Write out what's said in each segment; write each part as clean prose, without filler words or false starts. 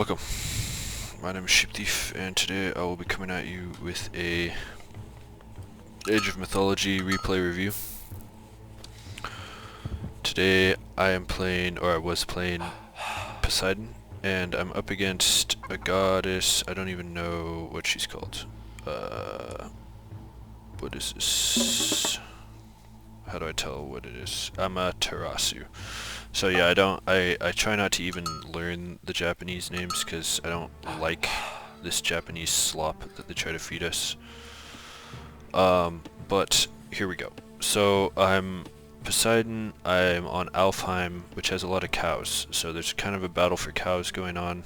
Welcome. My name is Sheep Thief, and today I will be coming at you with a Age of Mythology replay review. Today I am playing, or I was playing, Poseidon, and I'm up against a goddess. I don't even know what she's called. What is this? How do I tell what it is? Amaterasu. So yeah, I try not to even learn the Japanese names because I don't like this Japanese slop that they try to feed us. But here we go. So I'm Poseidon, I'm on Alfheim, which has a lot of cows. So there's kind of a battle for cows going on.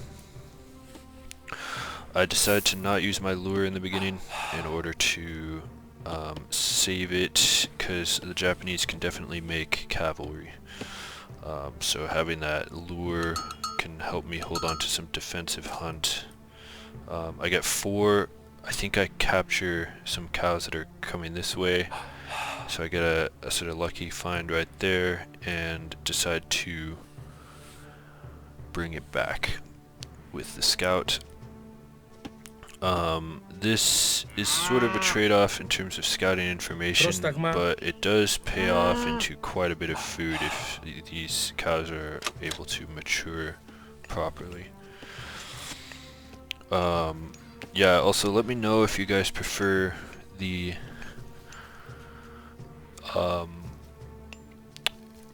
I decided to not use my lure in the beginning in order to save it, because the Japanese can definitely make cavalry. So having that lure can help me hold on to some defensive hunt. I get 4, I think I capture some cows that are coming this way, so I get a sort of lucky find right there and decide to bring it back with the scout. This is sort of a trade-off in terms of scouting information, but it does pay off into quite a bit of food if these cows are able to mature properly. Yeah, also let me know if you guys prefer the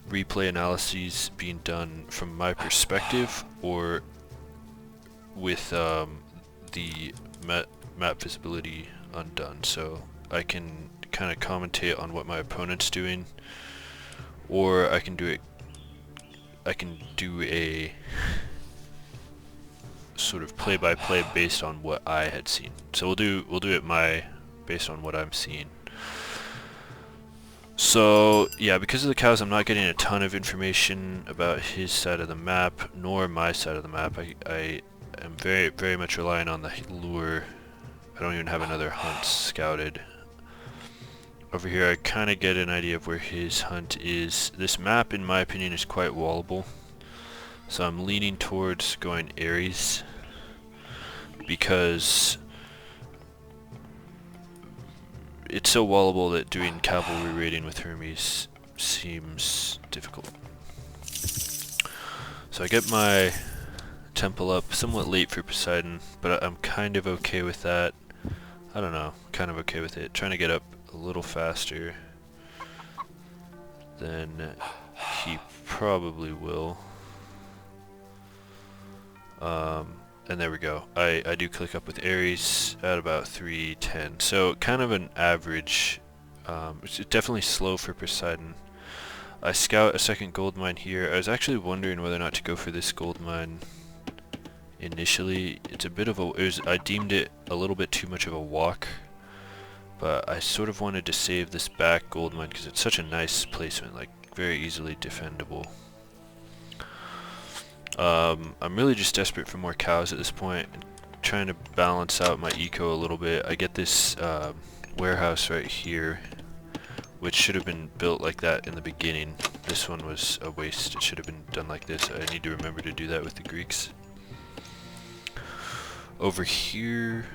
replay analyses being done from my perspective or with the map visibility undone, so I can kind of commentate on what my opponent's doing, or I can do a sort of play-by-play based on what I had seen. So we'll do it based on what I'm seeing. So yeah, because of the cows, I'm not getting a ton of information about his side of the map nor my side of the map. I am very much relying on the lure. I don't even have another hunt scouted. Over here I kind of get an idea of where his hunt is. This map, in my opinion, is quite wallable, so I'm leaning towards going Ares because it's so wallable that doing cavalry raiding with Hermes seems difficult. So I get my temple up somewhat late for Poseidon, but I'm kind of okay with that. I don't know, kind of okay with it. Trying to get up a little faster than he probably will. And there we go. I do click up with Ares at about 310. So kind of an average. It's definitely slow for Poseidon. I scout a second gold mine here. I was actually wondering whether or not to go for this gold mine initially. It's a bit of a, I deemed it a little bit too much of a walk, but I sort of wanted to save this back gold mine because it's such a nice placement, like very easily defendable. I'm really just desperate for more cows at this point, and trying to balance out my eco a little bit. I get this warehouse right here, which should have been built like that in the beginning. This one was a waste. It should have been done like this. I need to remember to do that with the Greeks. Over here,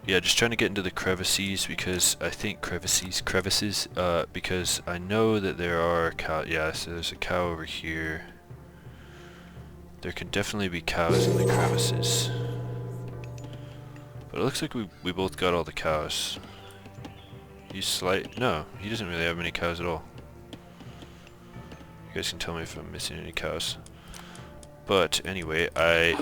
yeah, just trying to get into the crevices, because I think crevices, because I know that there are cows. Yeah, so there's a cow over here. There can definitely be cows in the crevices. But it looks like we both got all the cows. He's no, he doesn't really have many cows at all. You guys can tell me if I'm missing any cows. But anyway, I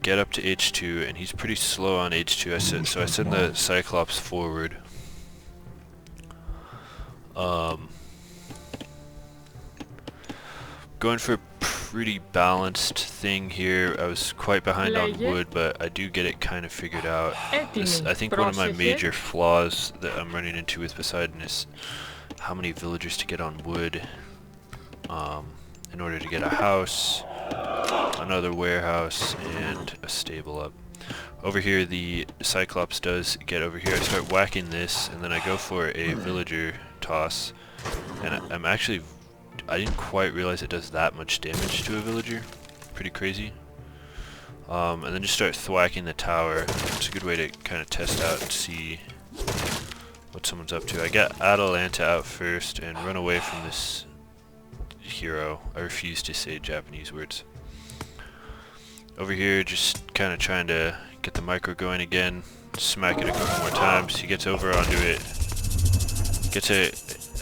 get up to H2, and he's pretty slow on H2. So I send the Cyclops forward. Going for a pretty balanced thing here. I was quite behind on wood, but I do get it kind of figured out. I think one of my major flaws that I'm running into with Poseidon is how many villagers to get on wood in order to get a house, another warehouse, and a stable up. Over here the Cyclops does get over here. I start whacking this, and then I go for a villager toss, and I'm actually, I didn't quite realize it does that much damage to a villager. Pretty crazy. And then just start thwacking the tower. It's a good way to kind of test out and see what someone's up to. I get Atalanta out first and run away from this hero. I refuse to say Japanese words. Over here, just kind of trying to get the micro going again. Smack it a couple more times. He gets over onto it.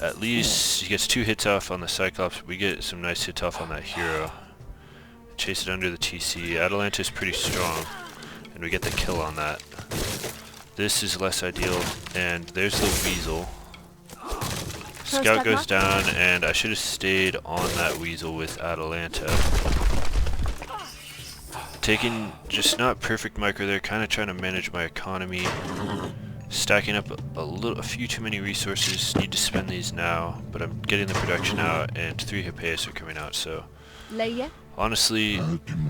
At least he gets 2 hits off on the Cyclops. We get some nice hits off on that hero. Chase it under the TC. Atalanta is pretty strong, and we get the kill on that. This is less ideal, and there's the weasel. Scout goes down, and I should have stayed on that weasel with Atalanta. Taking just not perfect micro there, kind of trying to manage my economy. Stacking up a few too many resources. Need to spend these now, but I'm getting the production out, and 3 Hippeus are coming out, so... Honestly,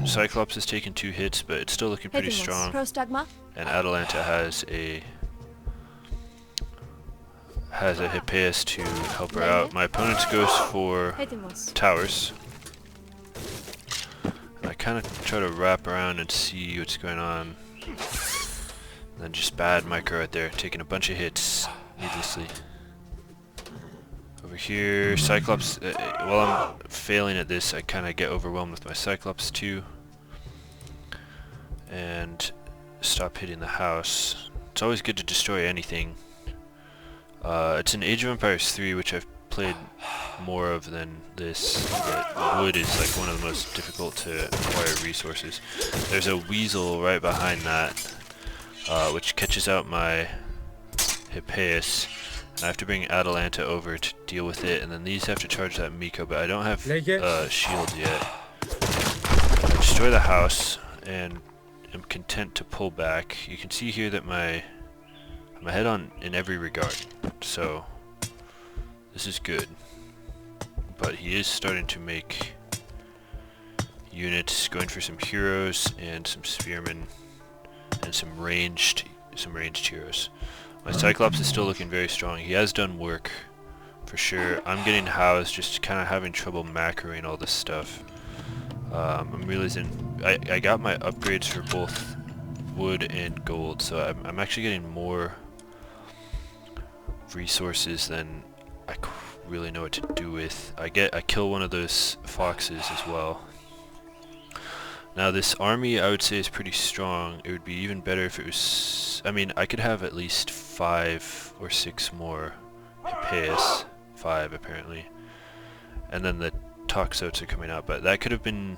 Cyclops has taken 2 hits, but it's still looking pretty strong. And Atalanta has a Hippeus to help her out. My opponent goes for towers. And I kind of try to wrap around and see what's going on. And then just bad micro right there, taking a bunch of hits needlessly. Over here, Cyclops, while I'm failing at this, I kind of get overwhelmed with my Cyclops too. And stop hitting the house. It's always good to destroy anything. It's an Age of Empires 3, which I've played more of than this. But wood is like one of the most difficult to acquire resources. There's a weasel right behind that, which catches out my Hippeus. I have to bring Atalanta over to deal with it, and then these have to charge that Miko, but I don't have shields yet. I destroy the house, and am content to pull back. You can see here that I'm ahead on in every regard, so this is good. But he is starting to make units, going for some heroes and some spearmen and some ranged heroes. My Cyclops is still looking very strong. He has done work, for sure. I'm getting housed, just kind of having trouble macroing all this stuff. I'm realizing I got my upgrades for both wood and gold, so I'm actually getting more resources than I really know what to do with. I kill one of those foxes as well. Now this army I would say is pretty strong. It would be even better if it was... I mean, I could have at least 5 or 6 more Hippeus. 5 apparently. And then the Toxotes are coming out, but that could have been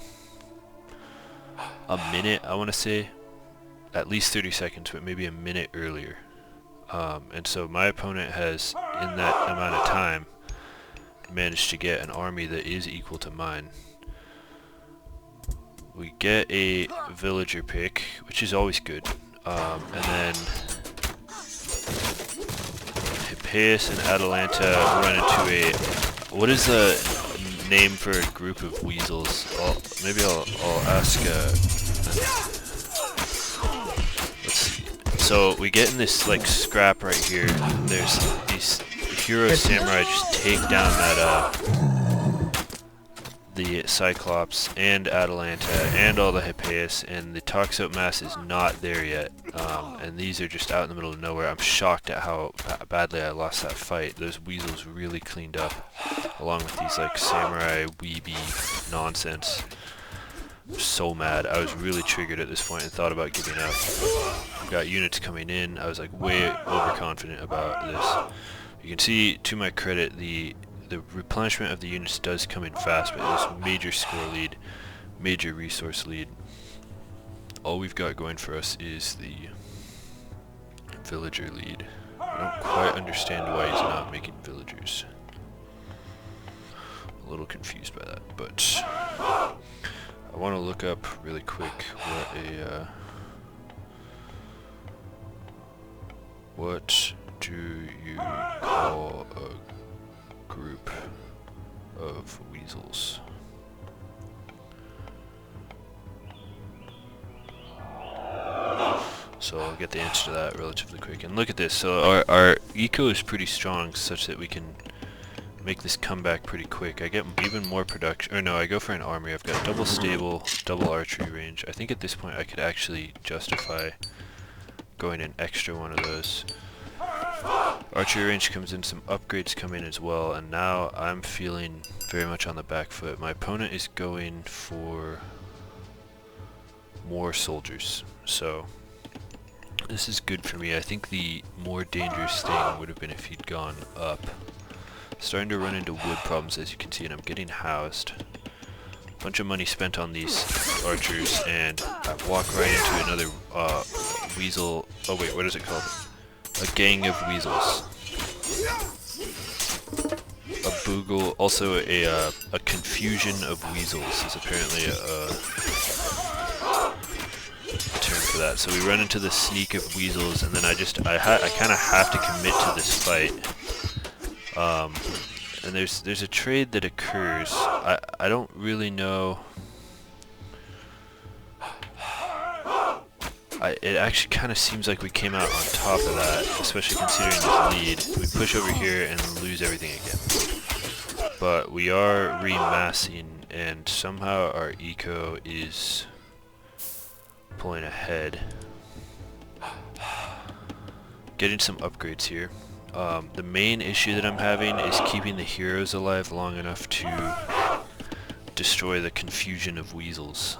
a minute, I want to say. At least 30 seconds, but maybe a minute earlier. And so my opponent has, in that amount of time, managed to get an army that is equal to mine. We get a villager pick, which is always good, and then Hippeus and Atalanta run into a... What is the name for a group of weasels? Maybe I'll ask... let's see. So we get in this like scrap right here. There's these hero samurai just take down that the Cyclops and Atalanta and all the Hippeus, and the Toxote mass is not there yet, and these are just out in the middle of nowhere. I'm shocked at how badly I lost that fight. Those weasels really cleaned up, along with these like samurai weeby nonsense. I'm so mad. I was really triggered at this point and thought about giving up. I've got units coming in. I was like way overconfident about this. You can see, to my credit, the replenishment of the units does come in fast, but this major score lead, major resource lead. All we've got going for us is the villager lead. I don't quite understand why he's not making villagers. A little confused by that, but I want to look up really quick what do you call a group of weasels? So I'll get the answer to that relatively quick. And look at this. So our eco is pretty strong, such that we can make this comeback pretty quick. I get even more production, or no, I go for an armory. I've got double stable, double archery range. I think at this point I could actually justify going an extra one of those. Archery range comes in, some upgrades come in as well, and now I'm feeling very much on the back foot. My opponent is going for more soldiers, so this is good for me. I think the more dangerous thing would have been if he'd gone up. Starting to run into wood problems, as you can see, and I'm getting housed. Bunch of money spent on these archers, and I walk right into another weasel. Oh wait, what is it called? A gang of weasels. A boogle, also a confusion of weasels is apparently a term for that. So we run into the sneak of weasels, and then I kind of have to commit to this fight. And there's a trade that occurs. I don't really know. It actually kind of seems like we came out on top of that, especially considering this lead. We push over here and lose everything again. But we are remassing, and somehow our eco is pulling ahead. Getting some upgrades here. The main issue that I'm having is keeping the heroes alive long enough to destroy the confusion of weasels.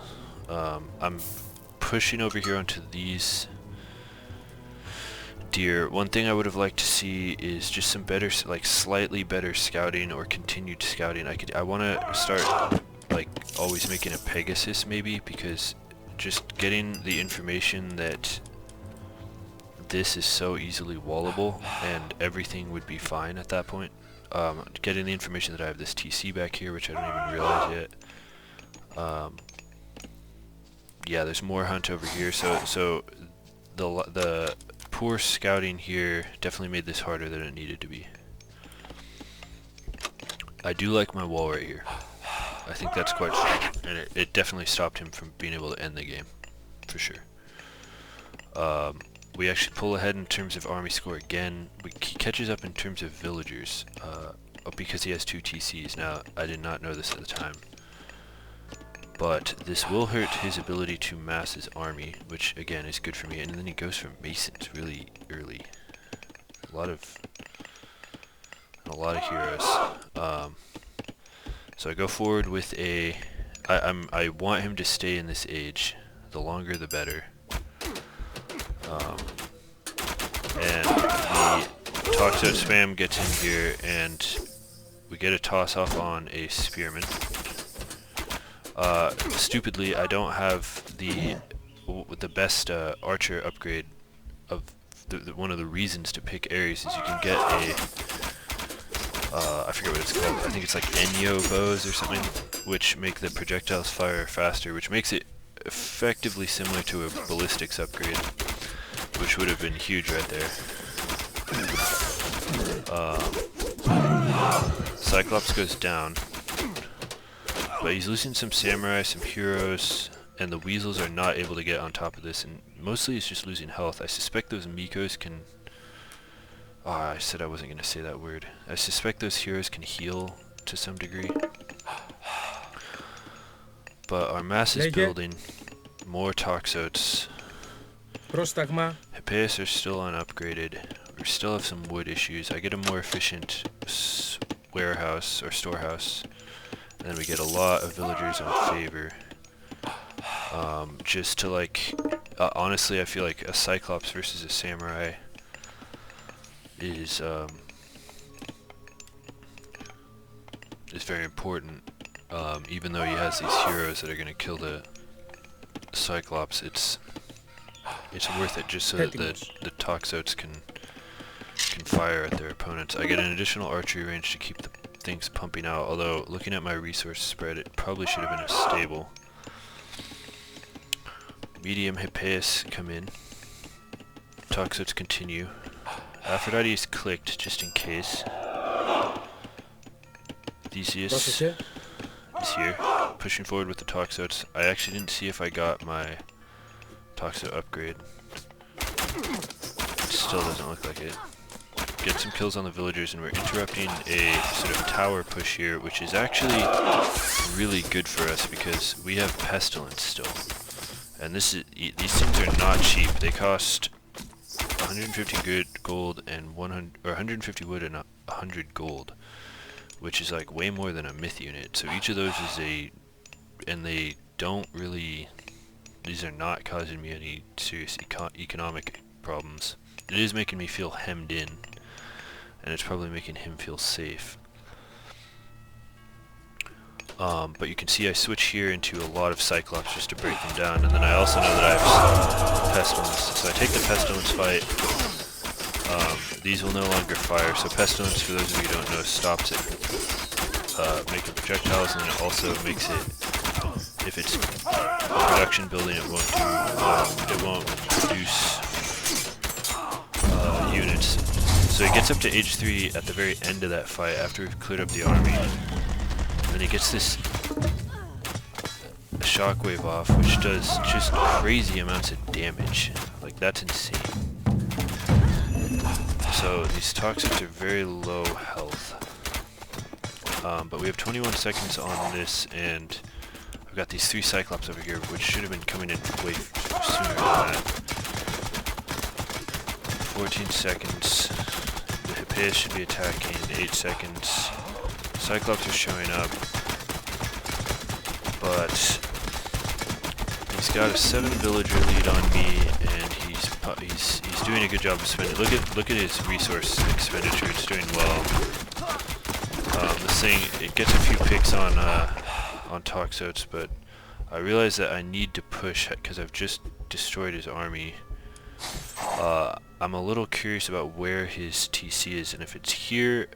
I'm pushing over here onto these deer. One thing I would have liked to see is just some better, like slightly better scouting or continued scouting. I want to start like always making a Pegasus maybe, because just getting the information that this is so easily wallable and everything would be fine at that point. Getting the information that I have this TC back here, which I don't even realize yet. Yeah, there's more hunt over here, so the poor scouting here definitely made this harder than it needed to be. I do like my wall right here. I think that's quite strong, and it definitely stopped him from being able to end the game, for sure. We actually pull ahead in terms of army score again. He catches up in terms of villagers, because he has 2 TCs. Now, I did not know this at the time, but this will hurt his ability to mass his army, which again is good for me. And then he goes for masons really early. A lot of heroes. So I go forward with a. I want him to stay in this age. The longer, the better. And the Toxo spam gets in here, and we get a toss off on a spearman. Stupidly, I don't have the best archer upgrade. Of one of the reasons to pick Ares is you can get a I forget what it's called. I think it's like Enyo bows or something, which make the projectiles fire faster, which makes it effectively similar to a ballistics upgrade, which would have been huge right there. Cyclops goes down, but he's losing some samurai, some heroes, and the weasels are not able to get on top of this, and mostly he's just losing health. I suspect those Mikos can... Oh, I said I wasn't going to say that word. I suspect those heroes can heal to some degree. But our mass is building. More Toxotes. Hippeus are still unupgraded. We still have some wood issues. I get a more efficient warehouse or storehouse. And then we get a lot of villagers on favor. Just to like... honestly, I feel like a Cyclops versus a Samurai is very important. Even though he has these heroes that are going to kill the Cyclops, it's worth it just so that the Toxotes can fire at their opponents. I get an additional archery range to keep the things pumping out, although looking at my resource spread, it probably should have been a stable. Medium Hippeus come in. Toxotes continue. Aphrodite is clicked just in case. Theseus is here, pushing forward with the Toxotes. I actually didn't see if I got my Toxo upgrade. It still doesn't look like it. get some kills on the villagers, and we're interrupting a sort of tower push here, which is actually really good for us because we have pestilence still. And these things are not cheap. They cost 150 good gold and 150 wood and 100 gold, which is like way more than a myth unit. So each of those is and they don't really, these are not causing me any serious economic problems. It is making me feel hemmed in, and it's probably making him feel safe. But you can see I switch here into a lot of Cyclops just to break them down, and then I also know that I have Pestilence. So I take the Pestilence fight. These will no longer fire, so Pestilence, for those of you who don't know, stops it making projectiles, and then it also makes it, if it's a production building, it won't produce units. So he gets up to age 3 at the very end of that fight after we've cleared up the army. And he gets this shockwave off, which does just crazy amounts of damage. Like, that's insane. So these toxics are very low health. But we have 21 seconds on this, and I've got these 3 Cyclops over here, which should have been coming in way sooner than that. 14 seconds. The Hippias should be attacking in 8 seconds. Cyclops are showing up, but he's got a 7 villager lead on me, and he's doing a good job of spending. Look at his resource expenditure. It's doing well. This thing, it gets a few picks on Toxotes, but I realize that I need to push because I've just destroyed his army. I'm a little curious about where his TC is, and if it's here,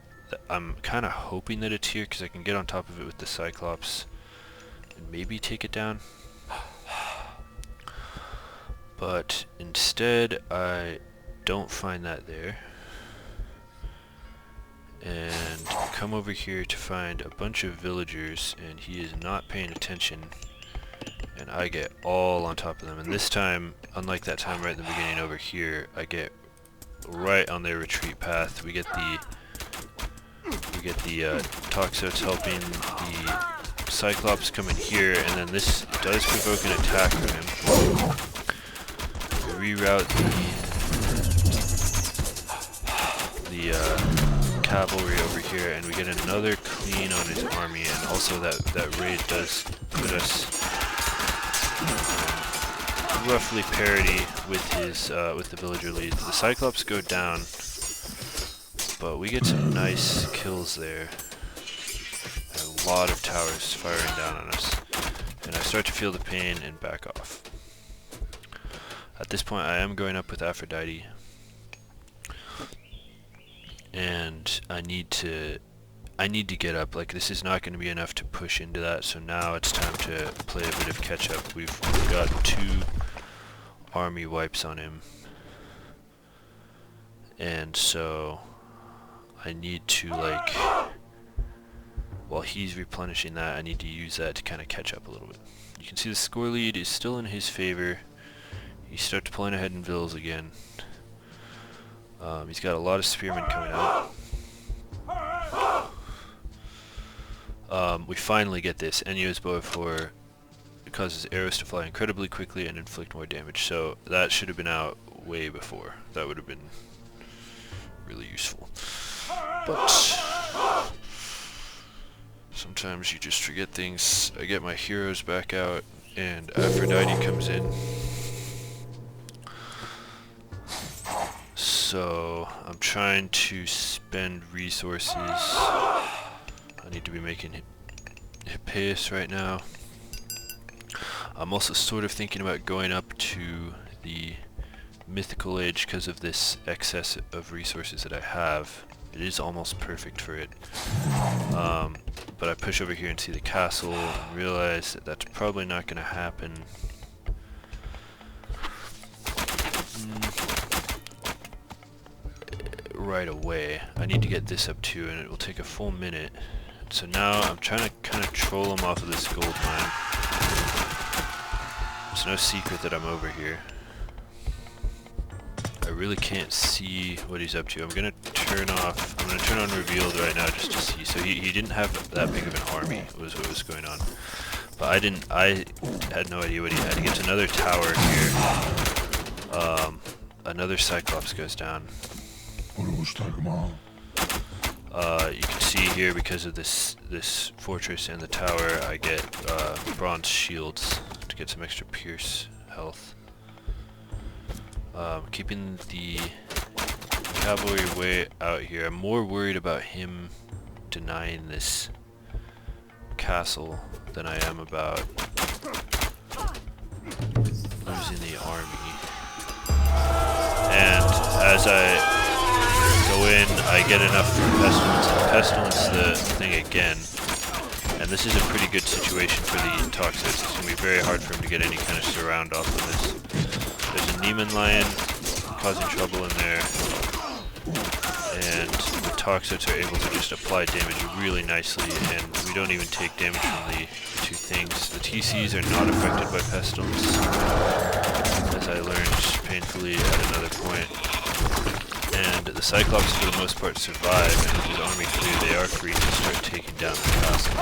I'm kind of hoping that it's here because I can get on top of it with the Cyclops and maybe take it down. But instead, I don't find that there. And come over here to find a bunch of villagers, and he is not paying attention. And I get all on top of them. And this time, unlike that time right in the beginning over here, I get right on their retreat path. We get the Toxotes helping the Cyclops come in here, and then this does provoke an attack from him. We reroute the cavalry over here, and we get another clean on his army, and also that raid does put us roughly parity with his with the villager lead. The Cyclops go down, but we get some nice kills there. A lot of towers firing down on us, and I start to feel the pain and back off. At this point, I am going up with Aphrodite, and I need to get up. Like, this is not going to be enough to push into that, so now it's time to play a bit of catch up. We've got 2 army wipes on him, and so I need to, like, while he's replenishing that, I need to use that to kind of catch up a little bit. You can see the score lead is still in his favor. He starts pulling ahead in vills again. He's got a lot of spearmen coming out. We finally get this. Enyo's bow of 4 causes arrows to fly incredibly quickly and inflict more damage. So that should have been out way before. That would have been really useful. But sometimes you just forget things. I get my heroes back out, and Aphrodite comes in. So I'm trying to spend resources. I need to be making Hippias right now. I'm also sort of thinking about going up to the mythical age because of this excess of resources that I have. It is almost perfect for it. But I push over here and see the castle and realize that that's probably not going to happen. Right away. I need to get this up too, and it will take a full minute. So now I'm trying to kind of troll him off of this gold mine. It's no secret that I'm over here. I I really can't see what he's up to. I'm gonna turn on revealed right now just to see. So he didn't have that big of an army, was what was going on. But I had no idea what he had. He gets another tower here. Another Cyclops goes down. You can see here, because of this fortress and the tower, I get bronze shields to get some extra pierce health. Keeping the cavalry way out here. I'm more worried about him denying this castle than I am about losing the army. And as I go in, I get enough for pestilence the thing again. And this is a pretty good situation for the Toxics. It's going to be very hard for him to get any kind of surround off of this. There's a Neiman Lion causing trouble in there. And the Toxics are able to just apply damage really nicely, and we don't even take damage from the two things. The TCs are not affected by pestilence, as I learned painfully at another point. And the Cyclops, for the most part, survive, and with his army clear, they are free to start taking down the castle.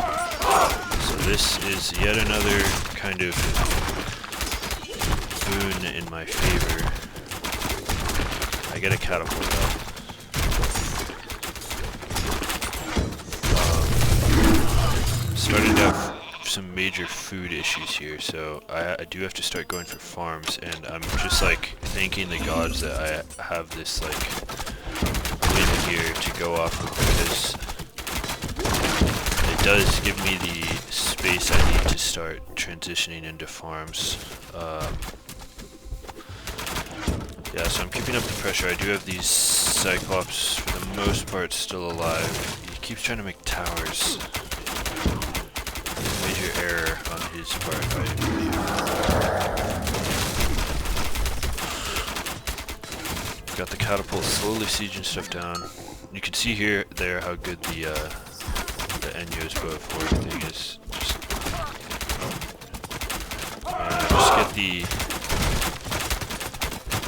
So this is yet another kind of boon in my favor. I get a catapult though. Starting to have some major food issues here, so I do have to start going for farms, and I'm just like thanking the gods that I have this like win here to go off of, because it does give me the space I need to start transitioning into farms. Yeah, so I'm keeping up the pressure. I do have these Cyclops for the most part still alive. He keeps trying to make towers. Major error on his part, I believe. Got the catapult slowly sieging stuff down. You can see there how good the Enyo's bow forward thing is. Just get the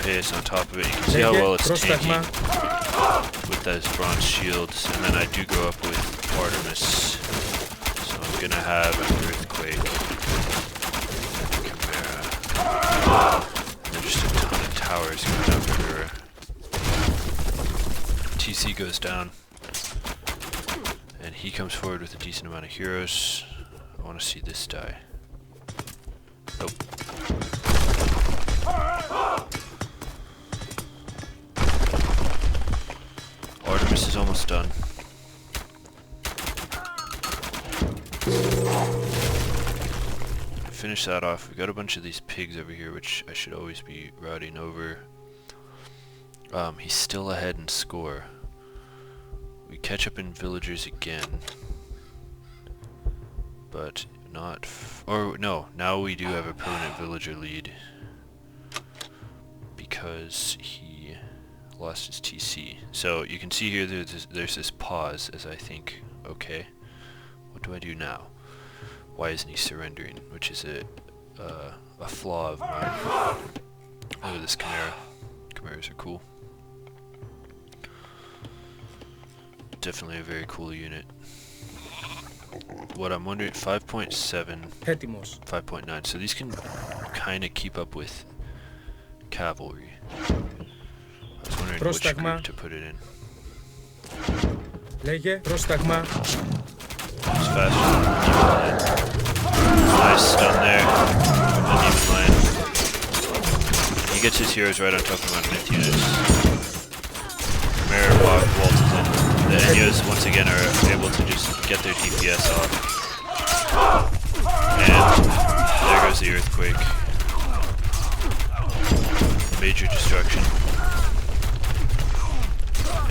pace on top of it. You can see how well it's tanking with those bronze shields, and then I do go up with Artemis. I'm gonna have an earthquake, Chimera, and then just a ton of towers going up everywhere. TC goes down, and he comes forward with a decent amount of heroes. I want to see this die. Nope. Artemis is almost done. Finish that off. We got a bunch of these pigs over here, which I should always be routing over. He's still ahead in score. We catch up in villagers again, but not. Or no, now we do have a permanent villager lead because he lost his TC. So you can see here there's this pause as I think, okay, what do I do now? Why isn't he surrendering? Which is a flaw of mine. Look at this Chimera. Chimeras are cool. Definitely a very cool unit. What I'm wondering, 5.7, 5.9. So these can kind of keep up with cavalry. I was wondering which group to put it in. It's faster. Nice stun there. The Neiman Lion. He gets his heroes right on top of my myth units. Chimera waltzes in. The Enyos once again are able to just get their DPS off. And there goes the earthquake. Major destruction.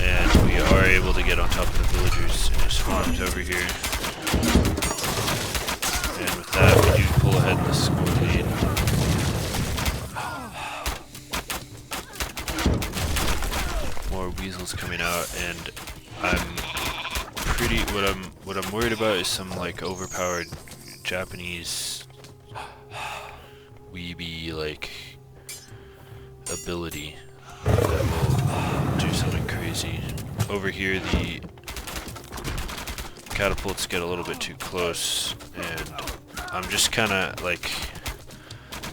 And we are able to get on top of the villagers and his farms over here. And with that, we do pull ahead in the score lead. More weasels coming out, and I'm pretty. What I'm worried about is some like overpowered Japanese weeby like ability that will do something crazy. Over here, the catapults get a little bit too close, and I'm just kind of like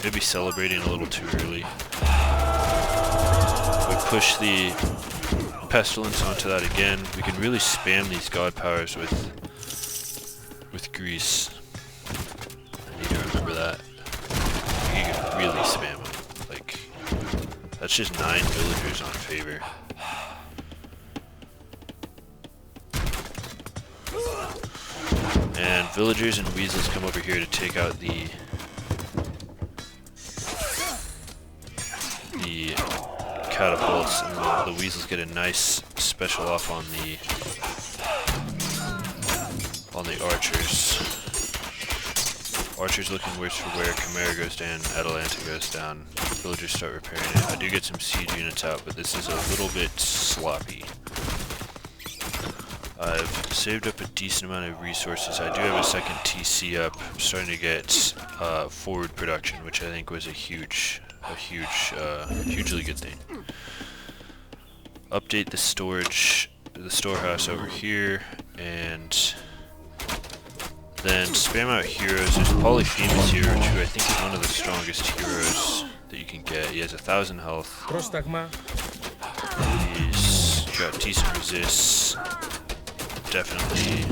maybe celebrating a little too early. We push the pestilence onto that again. We can really spam these god powers with grease. I need to remember that. You can really spam them. Like, that's just 9 villagers on favor. And villagers and weasels come over here to take out the catapults, and the weasels get a nice special off on the archers. Archers looking worse for wear. Chimera goes down, Atalanta goes down. Villagers start repairing it. I do get some siege units out, but this is a little bit sloppy. I've saved up a decent amount of resources. I do have a second TC up. I'm starting to get forward production, which I think was a hugely good thing. Update the storehouse over here, and then spam out heroes. There's Polyphemus here, who I think is one of the strongest heroes that you can get. He has 1,000 health. He's got decent resists. Definitely.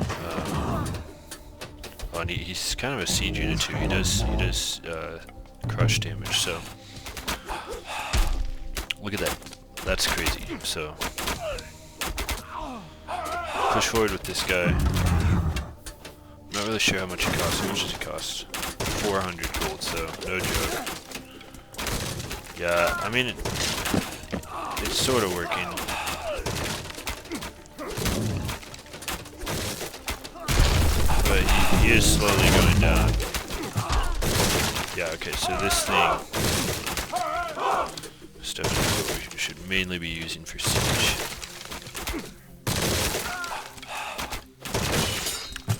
And he's kind of a siege unit too. He does crush damage. So look at that. That's crazy. So push forward with this guy. I'm not really sure how much it costs. How much does it cost? 400 gold, so no joke. Yeah, I mean, it's sort of working. But he is slowly going down. Yeah, okay, so this thing is definitely what we should mainly be using for siege.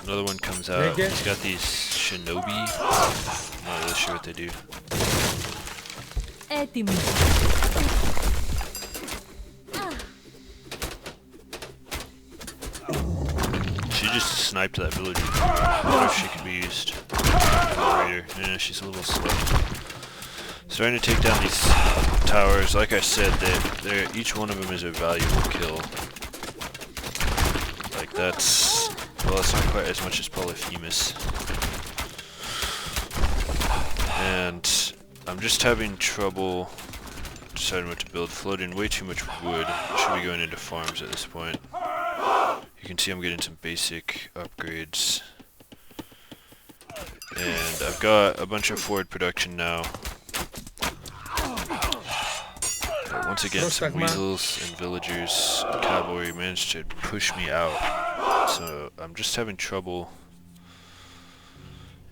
Another one comes out. He's got these shinobi. I'm not really sure what they do. She just sniped that villager. I wonder if she could be used. Yeah, she's a little slow. Starting to take down these towers. Like I said, each one of them is a valuable kill. Like that's, well, it's not quite as much as Polyphemus. And I'm just having trouble deciding what to build. Floating way too much wood. Should be going into farms at this point. You can see I'm getting some basic upgrades. And I've got a bunch of forward production now. But once again, some weasels and villagers and cavalry managed to push me out. So I'm just having trouble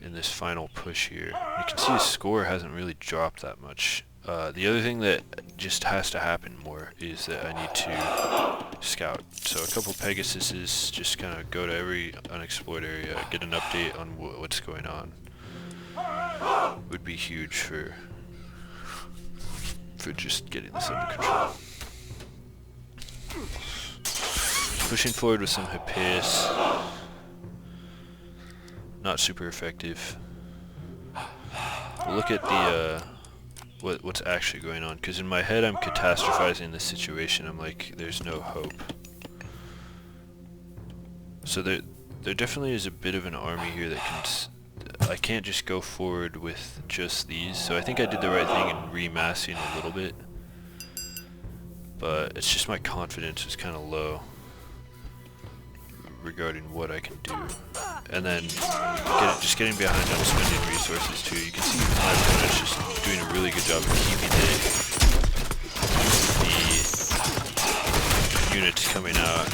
in this final push here. You can see the score hasn't really dropped that much. The other thing that just has to happen more is that I need to scout. So a couple Pegasuses, just kind of go to every unexplored area, get an update on what's going on. Would be huge for just getting this under control. Pushing forward with some Hippeus. Not super effective. We'll look at the what's actually going on, because in my head I'm catastrophizing the situation. I'm like, there's no hope. So there definitely is a bit of an army here that can. I can't just go forward with just these. So I think I did the right thing in remassing a little bit, but it's just my confidence is kind of low regarding what I can do. And then just getting behind on spending resources too. You can see my opponent's just doing a really good job of keeping the units coming out.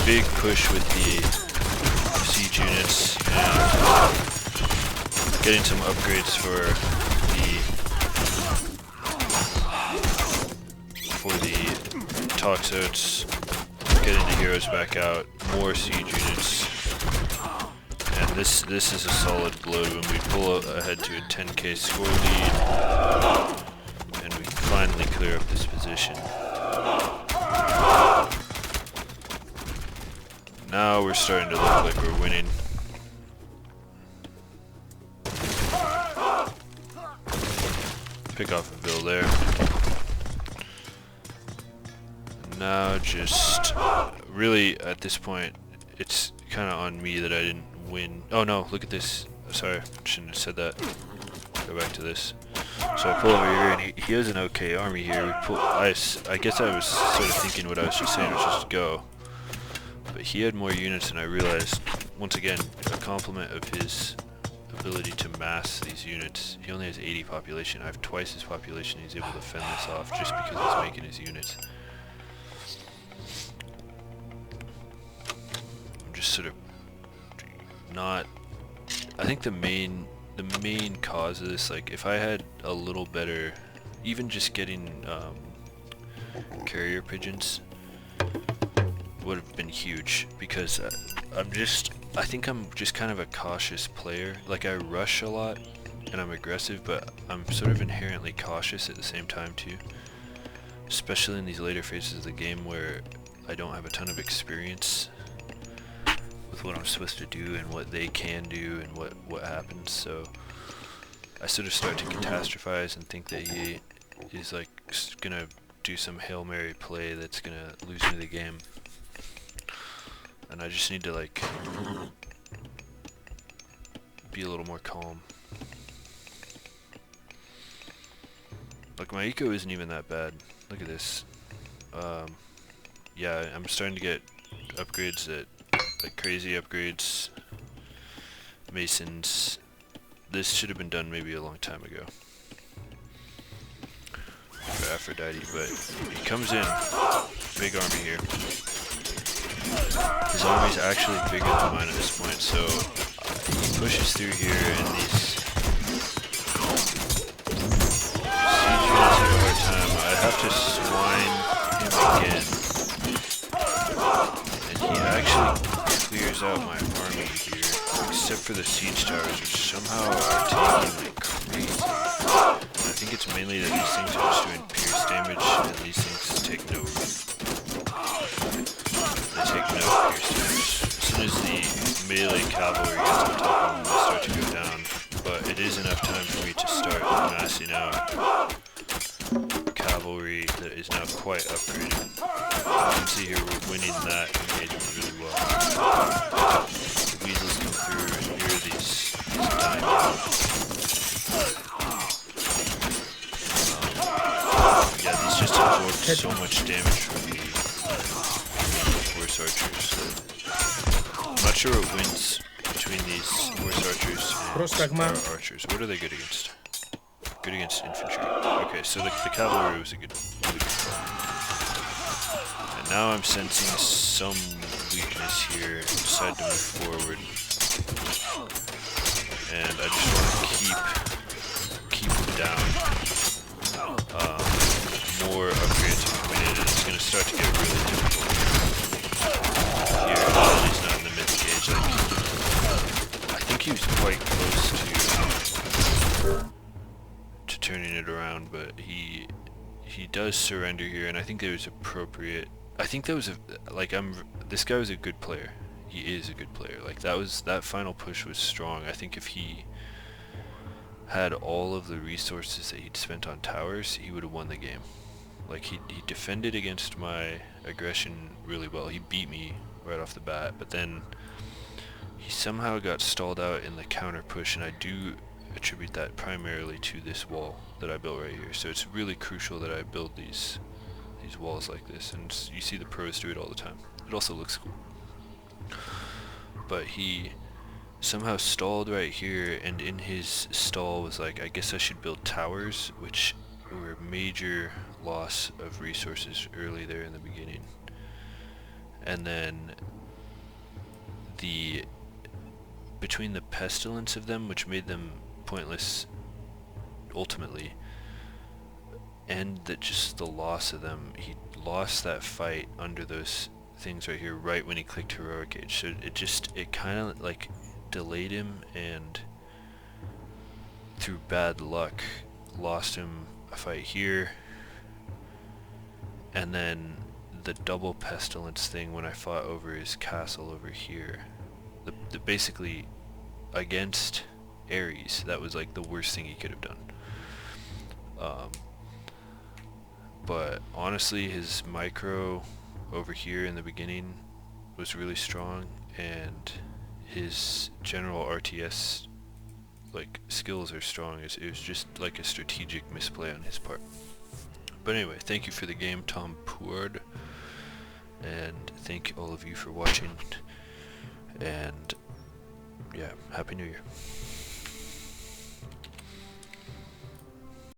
Big push with the siege units and getting some upgrades for the Toxotes. Getting the heroes back out, more siege units, and this is a solid blow when we pull ahead to a 10k score lead, and we find finally clear up this position. Now we're starting to look like we're winning. Pick off a bill there. Now just really at this point it's kind of on me that I didn't win. Oh no, look at this. Sorry, shouldn't have said that. Go back to this. So I pull over here and he has an okay army here. I guess I was sort of thinking what I was just saying was just go. But he had more units than I realized. Once again, a compliment of his ability to mass these units. He only has 80 population. I have twice his population. He's able to fend this off just because he's making his units. I'm just sort of not... I think the main cause of this, like if I had a little better, even just getting carrier pigeons would have been huge, because I think I'm just kind of a cautious player. Like I rush a lot and I'm aggressive, but I'm sort of inherently cautious at the same time too. Especially in these later phases of the game where I don't have a ton of experience with what I'm supposed to do and what they can do and what happens. So I sort of start to catastrophize and think that he is like gonna do some Hail Mary play that's gonna lose me the game. And I just need to like be a little more calm. Like my eco isn't even that bad. Look at this. Yeah, I'm starting to get upgrades that, like crazy upgrades. Masons. This should have been done maybe a long time ago for Aphrodite, but he comes in, big army here. His army's actually bigger than mine at this point, so he pushes through here, and these siege units have a hard time. I have to swine him again, and he actually clears out my army here, except for the siege towers, which somehow are taking like crazy. I think it's mainly that these things are just doing pierce damage, and these things take no pierce damage. As soon as the melee cavalry gets on top of them, they start to go down. But it is enough time for me to start massing out cavalry that is now quite upgraded. You can see here we're winning that engagement really well. The weasels come through, and here are these dying yeah, these just absorb so much damage from the horse archers. I'm not sure what wins between these horse archers and our archers. What are they good against? Good against infantry. Okay, so the cavalry was a good call. And now I'm sensing some weakness here. Decide to move forward. And I just want to keep them down. More upgrades are coming in, and it's going to start to get really difficult here. He's not in the mid gauge. Like, I think he was quite close to turning it around, but he does surrender here, and I think that was appropriate. I think that was this guy was a good player. He is a good player. Like that final push was strong. I think if he had all of the resources that he'd spent on towers, he would have won the game. Like he defended against my aggression really well. He beat me right off the bat, but then he somehow got stalled out in the counter push, and I do attribute that primarily to this wall that I built right here. So it's really crucial that I build these walls like this, and you see the pros do it all the time. It also looks cool. But he somehow stalled right here, and in his stall was like, I guess I should build towers, which were a major loss of resources early there in the beginning. And then between the pestilence of them, which made them pointless ultimately, and that just the loss of them, he lost that fight under those things right here right when he clicked heroic age. So it kind of like delayed him, and through bad luck lost him a fight here, and then the double pestilence thing when I fought over his castle over here. The basically against Ares, that was like the worst thing he could have done. But honestly, his micro over here in the beginning was really strong, and his general RTS like skills are strong. It was just like a strategic misplay on his part. But anyway, thank you for the game, Tom Pouard, and thank all of you for watching, and yeah, Happy New Year.